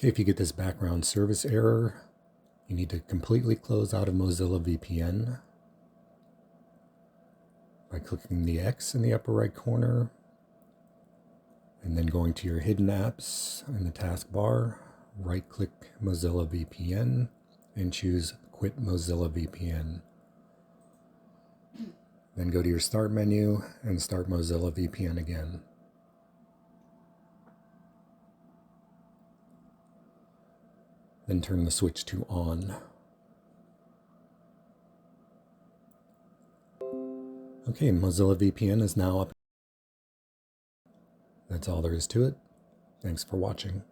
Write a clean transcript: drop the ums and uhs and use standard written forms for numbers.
Okay, if you get this background service error, you need to completely close out of Mozilla VPN by clicking the X in the upper right corner and then going to your hidden apps in the taskbar, right-click Mozilla VPN and choose Quit Mozilla VPN. Then go to your Start menu and start Mozilla VPN again. Then turn the switch to on. Okay, Mozilla VPN is now up. That's all there is to it. Thanks for watching.